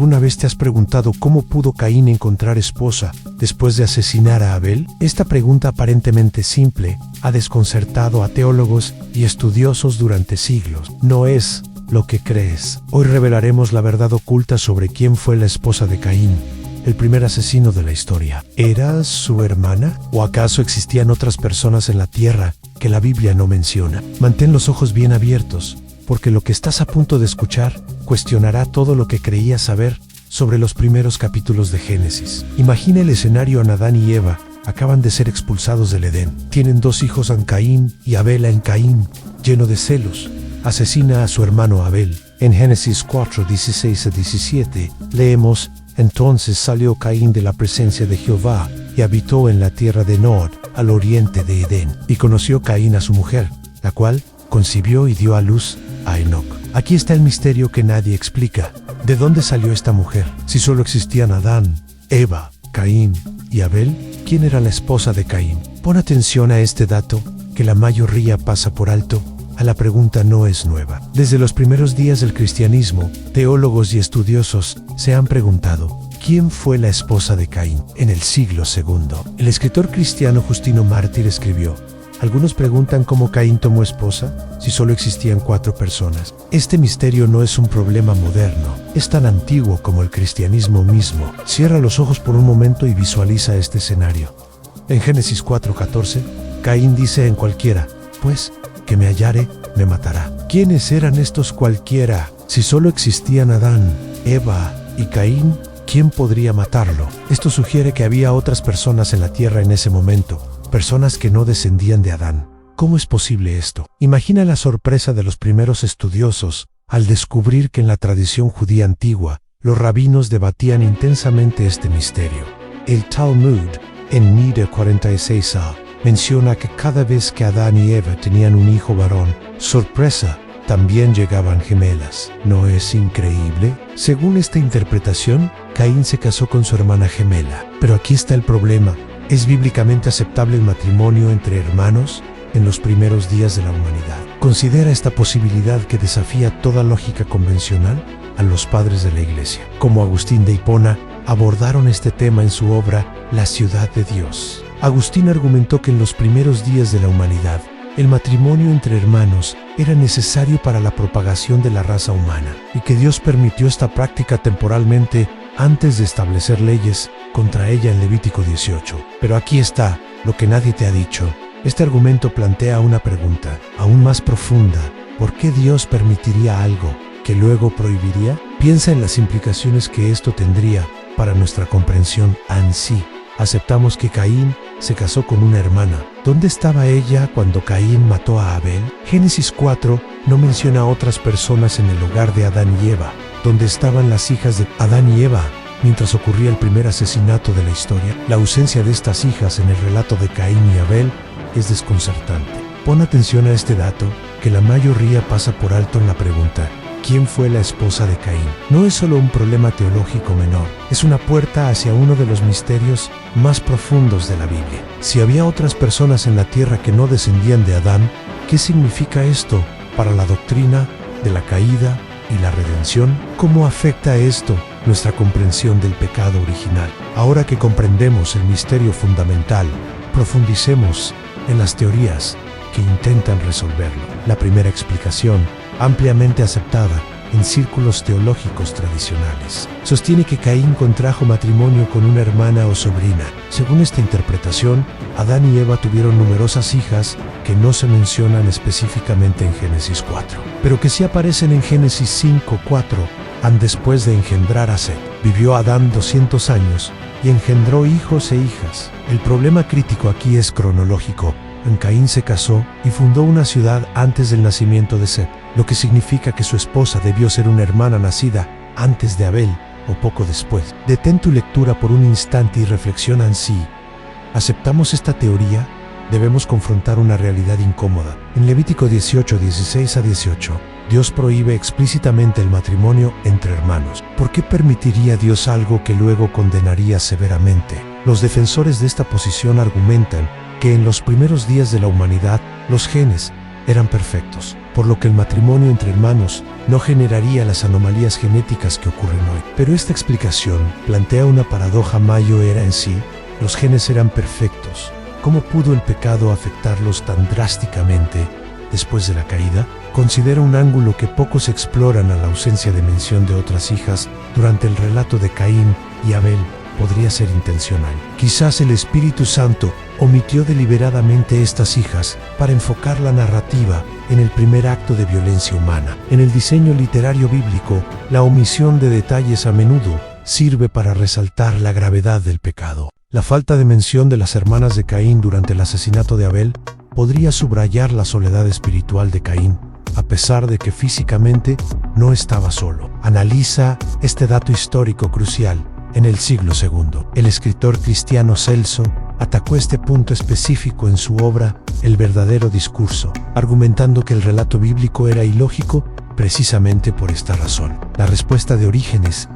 ¿Alguna vez te has preguntado cómo pudo Caín encontrar esposa después de asesinar a Abel? Esta pregunta aparentemente simple ha desconcertado a teólogos y estudiosos durante siglos. No es lo que crees. Hoy revelaremos la verdad oculta sobre quién fue la esposa de Caín, el primer asesino de la historia. ¿Era su hermana? ¿O acaso existían otras personas en la tierra que la Biblia no menciona? Mantén los ojos bien abiertos, porque lo que estás a punto de escuchar cuestionará todo lo que creías saber sobre los primeros capítulos de Génesis. Imagina el escenario: Adán y Eva acaban de ser expulsados del Edén. Tienen 2 hijos, en Caín y Abel. En Caín, lleno de celos, asesina a su hermano Abel. En Génesis 4, 16 a 17, leemos: Entonces salió Caín de la presencia de Jehová y habitó en la tierra de Nod, al oriente de Edén. Y conoció Caín a su mujer, la cual concibió y dio a luz a Enoc. Aquí está el misterio que nadie explica. ¿De dónde salió esta mujer? Si solo existían Adán, Eva, Caín y Abel, ¿quién era la esposa de Caín? Pon atención a este dato que la mayoría pasa por alto. A la pregunta no es nueva. Desde los primeros días del cristianismo, teólogos y estudiosos se han preguntado: ¿quién fue la esposa de Caín en el siglo II? El escritor cristiano Justino Mártir escribió: algunos preguntan cómo Caín tomó esposa si solo existían 4 personas. Este misterio no es un problema moderno, es tan antiguo como el cristianismo mismo. Cierra los ojos por un momento y visualiza este escenario. En Génesis 4:14, Caín dice: en cualquiera, pues, que me hallare, me matará. ¿Quiénes eran estos cualquiera? Si solo existían Adán, Eva y Caín, ¿quién podría matarlo? Esto sugiere que había otras personas en la tierra en ese momento, personas que no descendían de Adán. ¿Cómo es posible esto? Imagina la sorpresa de los primeros estudiosos al descubrir que en la tradición judía antigua, los rabinos debatían intensamente este misterio. El Talmud, en Nida 46a, menciona que cada vez que Adán y Eva tenían un hijo varón, sorpresa, también llegaban gemelas. ¿No es increíble? Según esta interpretación, Caín se casó con su hermana gemela. Pero aquí está el problema. ¿Es bíblicamente aceptable el matrimonio entre hermanos en los primeros días de la humanidad? Considera esta posibilidad que desafía toda lógica convencional a los padres de la Iglesia, como Agustín de Hipona, abordaron este tema en su obra La ciudad de Dios. Agustín argumentó que en los primeros días de la humanidad, el matrimonio entre hermanos era necesario para la propagación de la raza humana, y que Dios permitió esta práctica temporalmente antes de establecer leyes contra ella en Levítico 18. Pero aquí está lo que nadie te ha dicho. Este argumento plantea una pregunta aún más profunda: ¿por qué Dios permitiría algo que luego prohibiría? Piensa en las implicaciones que esto tendría para nuestra comprensión ansí. Aceptamos que Caín se casó con una hermana. ¿Dónde estaba ella cuando Caín mató a Abel? Génesis 4 no menciona a otras personas en el hogar de Adán y Eva. ¿Dónde estaban las hijas de Adán y Eva mientras ocurría el primer asesinato de la historia? La ausencia de estas hijas en el relato de Caín y Abel es desconcertante. Pon atención a este dato que la mayoría pasa por alto en la pregunta: ¿quién fue la esposa de Caín? No es solo un problema teológico menor, es una puerta hacia uno de los misterios más profundos de la Biblia. Si había otras personas en la tierra que no descendían de Adán, ¿qué significa esto para la doctrina de la caída y la redención? ¿Cómo afecta esto nuestra comprensión del pecado original? Ahora que comprendemos el misterio fundamental, profundicemos en las teorías que intentan resolverlo. La primera explicación, ampliamente aceptada en círculos teológicos tradicionales, sostiene que Caín contrajo matrimonio con una hermana o sobrina. Según esta interpretación, Adán y Eva tuvieron numerosas hijas que no se mencionan específicamente en Génesis 4, pero que sí aparecen en Génesis 5:4. Después de engendrar a Set, vivió Adán 200 años y engendró hijos e hijas. El problema crítico aquí es cronológico. Caín se casó y fundó una ciudad antes del nacimiento de Set, lo que significa que su esposa debió ser una hermana nacida antes de Abel o poco después. Detén tu lectura por un instante y reflexiona en sí. ¿Aceptamos esta teoría? Debemos confrontar una realidad incómoda. En Levítico 18, 16 a 18, Dios prohíbe explícitamente el matrimonio entre hermanos. ¿Por qué permitiría Dios algo que luego condenaría severamente? Los defensores de esta posición argumentan que en los primeros días de la humanidad, los genes eran perfectos, por lo que el matrimonio entre hermanos no generaría las anomalías genéticas que ocurren hoy. Pero esta explicación plantea una paradoja. Mayo era en sí, los genes eran perfectos. ¿Cómo pudo el pecado afectarlos tan drásticamente después de la caída? Considera un ángulo que pocos exploran a la ausencia de mención de otras hijas durante el relato de Caín y Abel. Podría ser intencional. Quizás el Espíritu Santo omitió deliberadamente estas hijas para enfocar la narrativa en el primer acto de violencia humana. En el diseño literario bíblico, la omisión de detalles a menudo sirve para resaltar la gravedad del pecado. La falta de mención de las hermanas de Caín durante el asesinato de Abel podría subrayar la soledad espiritual de Caín, a pesar de que físicamente no estaba solo. Analiza este dato histórico crucial. En el siglo II, el escritor cristiano Celso atacó este punto específico en su obra El verdadero discurso, argumentando que el relato bíblico era ilógico precisamente por esta razón. La respuesta de Orígenes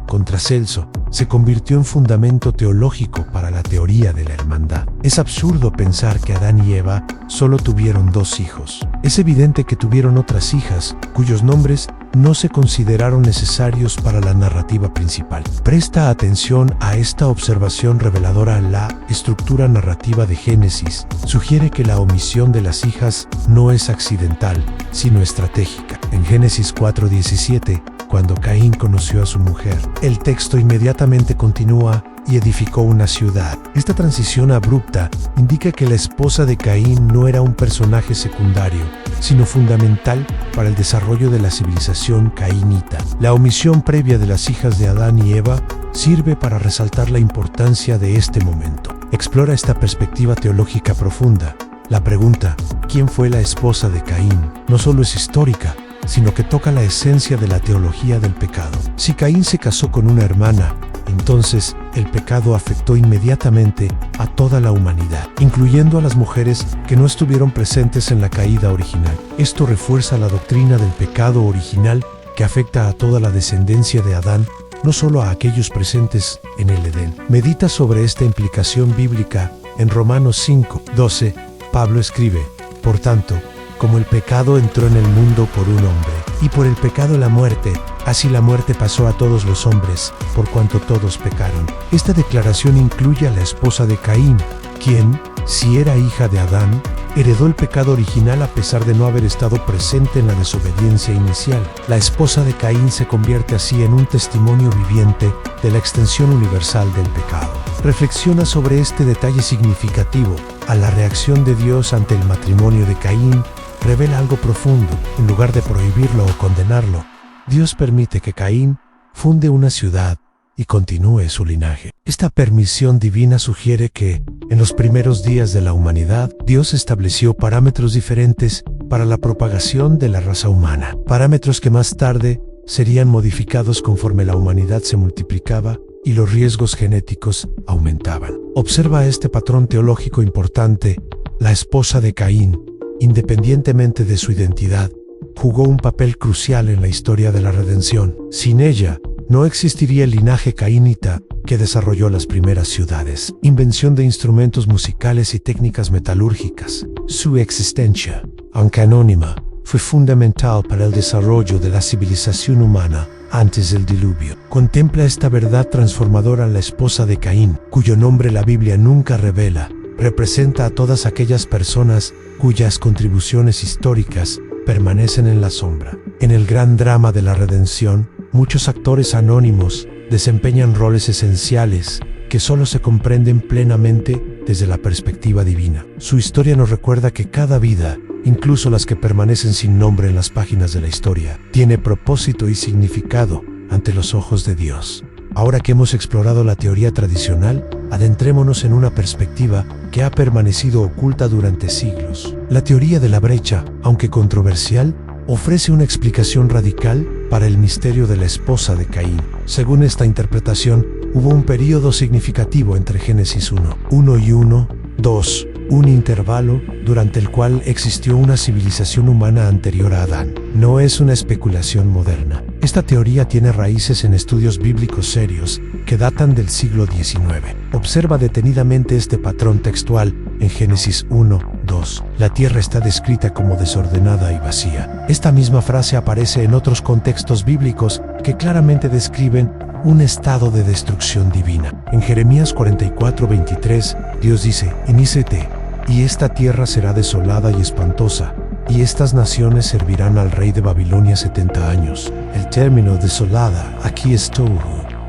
contra Celso se convirtió en fundamento teológico para la teoría de la hermandad. Es absurdo pensar que Adán y Eva solo tuvieron 2 hijos. Es evidente que tuvieron otras hijas, cuyos nombres no se consideraron necesarios para la narrativa principal. Presta atención a esta observación reveladora. La estructura narrativa de Génesis sugiere que la omisión de las hijas no es accidental, sino estratégica. En Génesis 4:17, cuando Caín conoció a su mujer, el texto inmediatamente continúa: y edificó una ciudad. Esta transición abrupta indica que la esposa de Caín no era un personaje secundario, sino fundamental para el desarrollo de la civilización caínita. La omisión previa de las hijas de Adán y Eva sirve para resaltar la importancia de este momento. Explora esta perspectiva teológica profunda. La pregunta, ¿quién fue la esposa de Caín?, no solo es histórica, sino que toca la esencia de la teología del pecado. Si Caín se casó con una hermana, entonces el pecado afectó inmediatamente a toda la humanidad, incluyendo a las mujeres que no estuvieron presentes en la caída original. Esto refuerza la doctrina del pecado original que afecta a toda la descendencia de Adán, no solo a aquellos presentes en el Edén. Medita sobre esta implicación bíblica. En Romanos 5:12, Pablo escribe: por tanto, como el pecado entró en el mundo por un hombre, y por el pecado la muerte, así la muerte pasó a todos los hombres, por cuanto todos pecaron. Esta declaración incluye a la esposa de Caín, quien, si era hija de Adán, heredó el pecado original a pesar de no haber estado presente en la desobediencia inicial. La esposa de Caín se convierte así en un testimonio viviente de la extensión universal del pecado. Reflexiona sobre este detalle significativo. A la reacción de Dios ante el matrimonio de Caín revela algo profundo. En lugar de prohibirlo o condenarlo, Dios permite que Caín funde una ciudad y continúe su linaje. Esta permisión divina sugiere que, en los primeros días de la humanidad, Dios estableció parámetros diferentes para la propagación de la raza humana. Parámetros que más tarde serían modificados conforme la humanidad se multiplicaba y los riesgos genéticos aumentaban. Observa este patrón teológico importante. La esposa de Caín, independientemente de su identidad, jugó un papel crucial en la historia de la redención. Sin ella, no existiría el linaje caínita que desarrolló las primeras ciudades. Invención de instrumentos musicales y técnicas metalúrgicas. Su existencia, aunque anónima, fue fundamental para el desarrollo de la civilización humana antes del diluvio. Contempla esta verdad transformadora. La esposa de Caín, cuyo nombre la Biblia nunca revela, representa a todas aquellas personas cuyas contribuciones históricas permanecen en la sombra. En el gran drama de la redención, muchos actores anónimos desempeñan roles esenciales que solo se comprenden plenamente desde la perspectiva divina. Su historia nos recuerda que cada vida, incluso las que permanecen sin nombre en las páginas de la historia, tiene propósito y significado ante los ojos de Dios. Ahora que hemos explorado la teoría tradicional, adentrémonos en una perspectiva que ha permanecido oculta durante siglos. La teoría de la brecha, aunque controversial, ofrece una explicación radical para el misterio de la esposa de Caín. Según esta interpretación, hubo un período significativo entre Génesis 1 y 2, un intervalo durante el cual existió una civilización humana anterior a Adán. No es una especulación moderna. Esta teoría tiene raíces en estudios bíblicos serios que datan del siglo XIX. Observa detenidamente este patrón textual en Génesis 1:2. 2, la tierra está descrita como desordenada y vacía. Esta misma frase aparece en otros contextos bíblicos que claramente describen un estado de destrucción divina. En Jeremías 44:23, Dios dice: Inícete, y esta tierra será desolada y espantosa, y estas naciones servirán al rey de Babilonia 70 años. El término desolada aquí es tohu,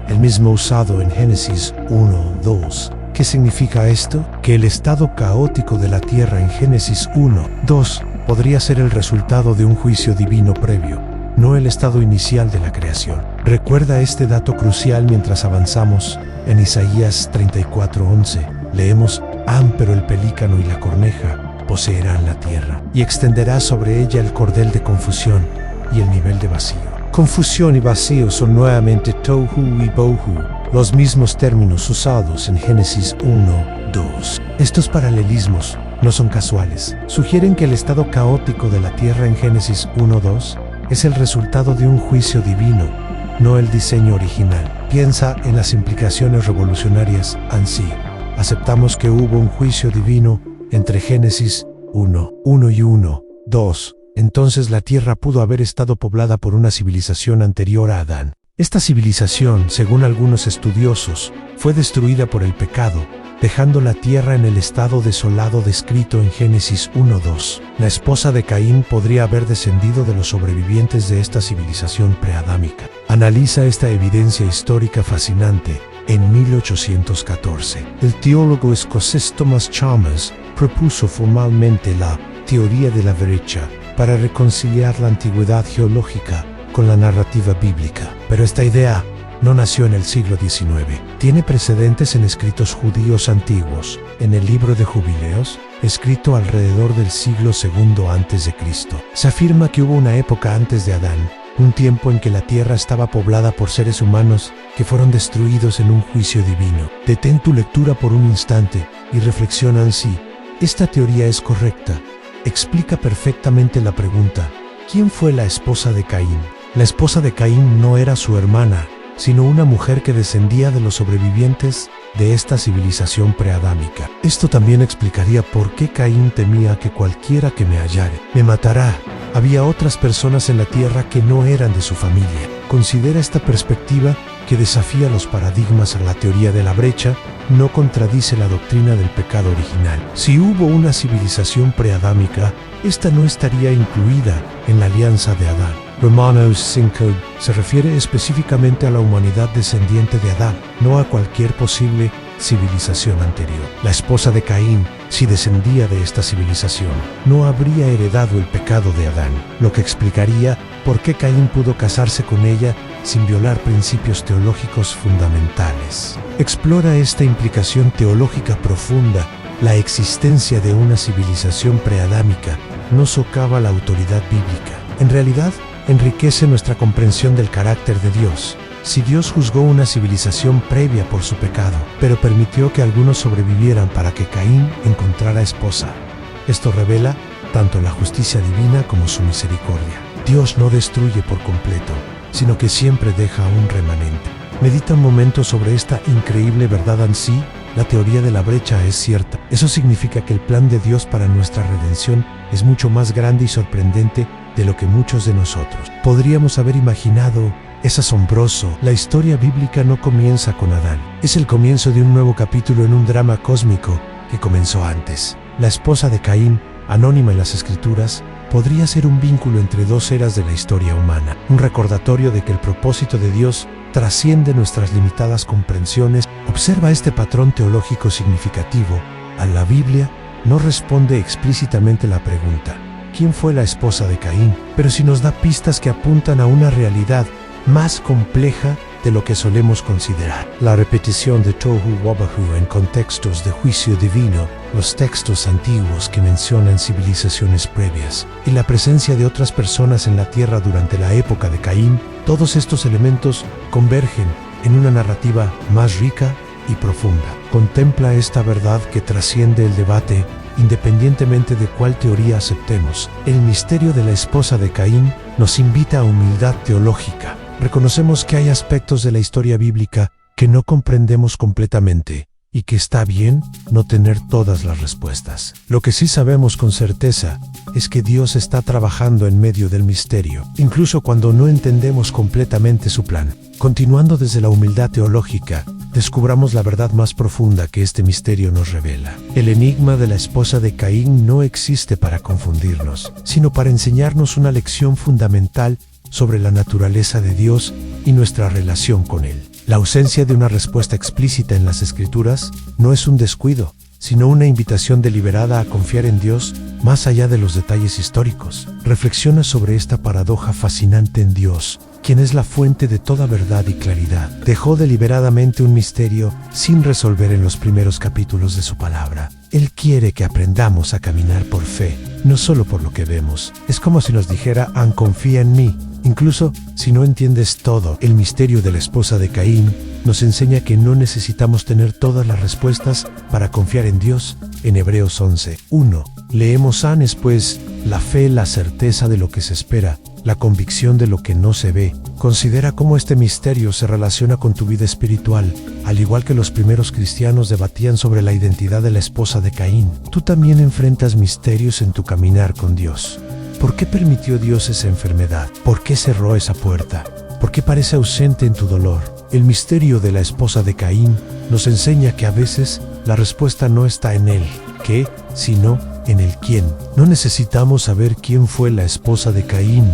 el mismo usado en Génesis 1:2. ¿Qué significa esto? Que el estado caótico de la tierra en Génesis 1:2 podría ser el resultado de un juicio divino previo, no el estado inicial de la creación. Recuerda este dato crucial mientras avanzamos. En Isaías 34:11 leemos: pero el pelícano y la corneja poseerán la tierra, y extenderá sobre ella el cordel de confusión y el nivel de vacío. Confusión y vacío son nuevamente tohu y bohu, los mismos términos usados en Génesis 1:2. Estos paralelismos no son casuales. Sugieren que el estado caótico de la tierra en Génesis 1:2 es el resultado de un juicio divino, no el diseño original. Piensa en las implicaciones revolucionarias ansí. Aceptamos que hubo un juicio divino entre Génesis 1:1 y 1:2. Entonces la tierra pudo haber estado poblada por una civilización anterior a Adán. Esta civilización, según algunos estudiosos, fue destruida por el pecado, dejando la tierra en el estado desolado descrito en Génesis 1:2. La esposa de Caín podría haber descendido de los sobrevivientes de esta civilización preadámica. Analiza esta evidencia histórica fascinante. En 1814, el teólogo escocés Thomas Chalmers propuso formalmente la teoría de la brecha para reconciliar la antigüedad geológica con la narrativa bíblica. Pero esta idea no nació en el siglo XIX. Tiene precedentes en escritos judíos antiguos. En el libro de Jubileos, escrito alrededor del siglo II a.C., se afirma que hubo una época antes de Adán, un tiempo en que la tierra estaba poblada por seres humanos que fueron destruidos en un juicio divino. Detén tu lectura por un instante y reflexiona en sí. Esta teoría es correcta. Explica perfectamente la pregunta: ¿quién fue la esposa de Caín? La esposa de Caín no era su hermana, sino una mujer que descendía de los sobrevivientes de esta civilización preadámica. Esto también explicaría por qué Caín temía que cualquiera que me hallare me matará. Había otras personas en la tierra que no eran de su familia. Considera esta perspectiva, que desafía los paradigmas a la teoría de la brecha, no contradice la doctrina del pecado original. Si hubo una civilización preadámica, esta no estaría incluida en la alianza de Adán. Romanos 5 se refiere específicamente a la humanidad descendiente de Adán, no a cualquier posible civilización anterior. La esposa de Caín, si descendía de esta civilización, no habría heredado el pecado de Adán, lo que explicaría por qué Caín pudo casarse con ella sin violar principios teológicos fundamentales. Explora esta implicación teológica profunda. La existencia de una civilización preadámica no socava la autoridad bíblica. En realidad, enriquece nuestra comprensión del carácter de Dios. Si Dios juzgó una civilización previa por su pecado, pero permitió que algunos sobrevivieran para que Caín encontrara esposa, esto revela tanto la justicia divina como su misericordia. Dios no destruye por completo, sino que siempre deja un remanente. Medita un momento sobre esta increíble verdad en sí. La teoría de la brecha es cierta. Eso significa que el plan de Dios para nuestra redención es mucho más grande y sorprendente de lo que muchos de nosotros podríamos haber imaginado. Es asombroso. La historia bíblica no comienza con Adán. Es el comienzo de un nuevo capítulo en un drama cósmico que comenzó antes. La esposa de Caín, anónima en las Escrituras, podría ser un vínculo entre dos eras de la historia humana, un recordatorio de que el propósito de Dios trasciende nuestras limitadas comprensiones. Observa este patrón teológico significativo. A la Biblia no responde explícitamente la pregunta: ¿quién fue la esposa de Caín? Pero sí nos da pistas que apuntan a una realidad más compleja de lo que solemos considerar. La repetición de Tohu Wabohu en contextos de juicio divino, los textos antiguos que mencionan civilizaciones previas, y la presencia de otras personas en la tierra durante la época de Caín, todos estos elementos convergen en una narrativa más rica y profunda. Contempla esta verdad que trasciende el debate, independientemente de cuál teoría aceptemos. El misterio de la esposa de Caín nos invita a humildad teológica. Reconocemos que hay aspectos de la historia bíblica que no comprendemos completamente, y que está bien no tener todas las respuestas. Lo que sí sabemos con certeza es que Dios está trabajando en medio del misterio, incluso cuando no entendemos completamente su plan. Continuando desde la humildad teológica, descubramos la verdad más profunda que este misterio nos revela. El enigma de la esposa de Caín no existe para confundirnos, sino para enseñarnos una lección fundamental sobre la naturaleza de Dios y nuestra relación con Él. La ausencia de una respuesta explícita en las Escrituras no es un descuido, sino una invitación deliberada a confiar en Dios más allá de los detalles históricos. Reflexiona sobre esta paradoja fascinante en Dios, quien es la fuente de toda verdad y claridad. Dejó deliberadamente un misterio sin resolver en los primeros capítulos de su palabra. Él quiere que aprendamos a caminar por fe, no solo por lo que vemos. Es como si nos dijera, confía en mí. Incluso si no entiendes todo, el misterio de la esposa de Caín nos enseña que no necesitamos tener todas las respuestas para confiar en Dios. En Hebreos 11:1 leemos pues, la fe, la certeza de lo que se espera, la convicción de lo que no se ve. Considera cómo este misterio se relaciona con tu vida espiritual. Al igual que los primeros cristianos debatían sobre la identidad de la esposa de Caín, tú también enfrentas misterios en tu caminar con Dios. ¿Por qué permitió Dios esa enfermedad? ¿Por qué cerró esa puerta? ¿Por qué parece ausente en tu dolor? El misterio de la esposa de Caín nos enseña que a veces la respuesta no está en el qué, sino en el quién. No necesitamos saber quién fue la esposa de Caín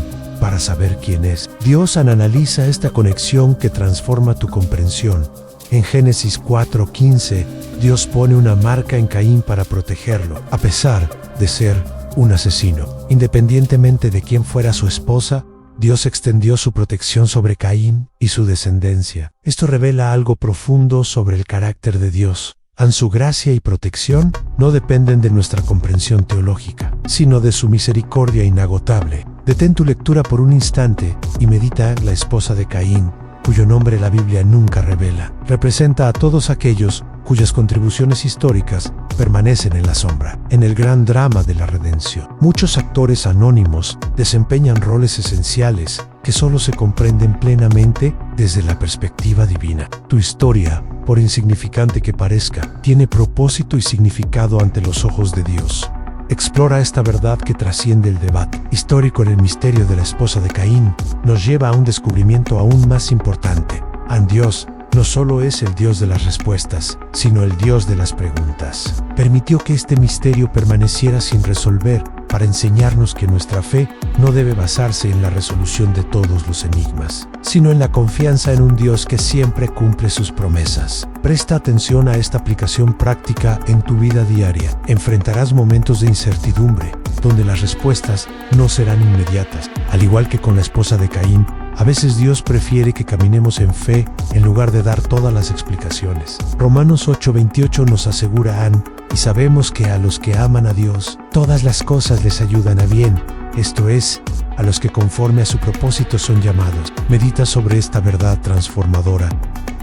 para saber quién es. Dios analiza esta conexión que transforma tu comprensión. En Génesis 4:15, Dios pone una marca en Caín para protegerlo, a pesar de ser un asesino. Independientemente de quién fuera su esposa, Dios extendió su protección sobre Caín y su descendencia. Esto revela algo profundo sobre el carácter de Dios. Su gracia y protección no dependen de nuestra comprensión teológica, sino de su misericordia inagotable. Detén tu lectura por un instante y medita la esposa de Caín, cuyo nombre la Biblia nunca revela. Representa a todos aquellos cuyas contribuciones históricas permanecen en la sombra. En el gran drama de la redención, muchos actores anónimos desempeñan roles esenciales que solo se comprenden plenamente desde la perspectiva divina. Tu historia, por insignificante que parezca, tiene propósito y significado ante los ojos de Dios. Explora esta verdad que trasciende el debate histórico en el misterio de la esposa de Caín. Nos lleva a un descubrimiento aún más importante. Dios no solo es el Dios de las respuestas, sino el Dios de las preguntas. Permitió que este misterio permaneciera sin resolver para enseñarnos que nuestra fe no debe basarse en la resolución de todos los enigmas, sino en la confianza en un Dios que siempre cumple sus promesas. Presta atención a esta aplicación práctica en tu vida diaria. Enfrentarás momentos de incertidumbre, donde las respuestas no serán inmediatas. Al igual que con la esposa de Caín, a veces Dios prefiere que caminemos en fe en lugar de dar todas las explicaciones. Romanos 8:28 nos asegura y sabemos que a los que aman a Dios, todas las cosas les ayudan a bien, esto es, a los que conforme a su propósito son llamados. Medita sobre esta verdad transformadora.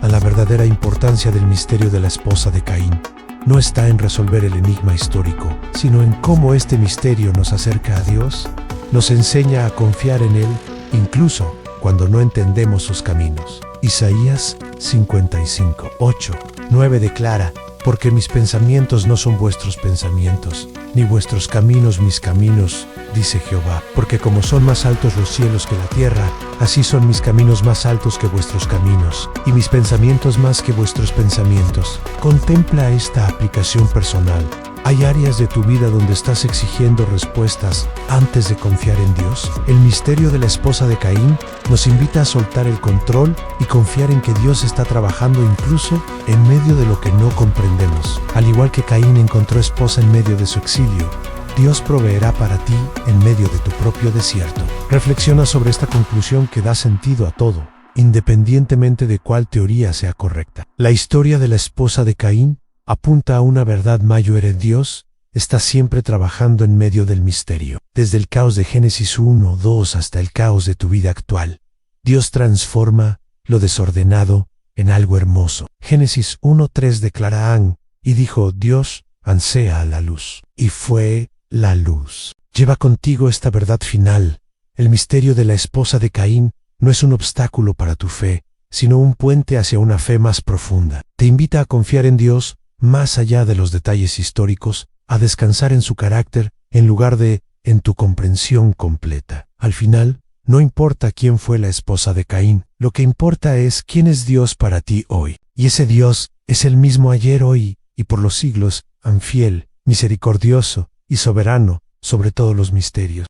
La verdadera importancia del misterio de la esposa de Caín no está en resolver el enigma histórico, sino en cómo este misterio nos acerca a Dios, nos enseña a confiar en Él, incluso cuando no entendemos sus caminos. Isaías 55:8-9 declara: porque mis pensamientos no son vuestros pensamientos, ni vuestros caminos mis caminos, dice Jehová. Porque como son más altos los cielos que la tierra, así son mis caminos más altos que vuestros caminos, y mis pensamientos más que vuestros pensamientos. Contempla esta aplicación personal. ¿Hay áreas de tu vida donde estás exigiendo respuestas antes de confiar en Dios? El misterio de la esposa de Caín nos invita a soltar el control y confiar en que Dios está trabajando incluso en medio de lo que no comprendemos. Al igual que Caín encontró esposa en medio de su exilio, Dios proveerá para ti en medio de tu propio desierto. Reflexiona sobre esta conclusión que da sentido a todo, independientemente de cuál teoría sea correcta. La historia de la esposa de Caín apunta a una verdad mayor: Dios está siempre trabajando en medio del misterio. Desde el caos de Génesis 1:2 hasta el caos de tu vida actual, Dios transforma lo desordenado en algo hermoso. Génesis 1:3 declara: y dijo Dios, sea la luz. Y fue la luz. Lleva contigo esta verdad final. El misterio de la esposa de Caín no es un obstáculo para tu fe, sino un puente hacia una fe más profunda. Te invita a confiar en Dios más allá de los detalles históricos, a descansar en su carácter en lugar de en tu comprensión completa. Al final, no importa quién fue la esposa de Caín, lo que importa es quién es Dios para ti hoy. Y ese Dios es el mismo ayer, hoy y por los siglos, fiel, misericordioso y soberano sobre todos los misterios.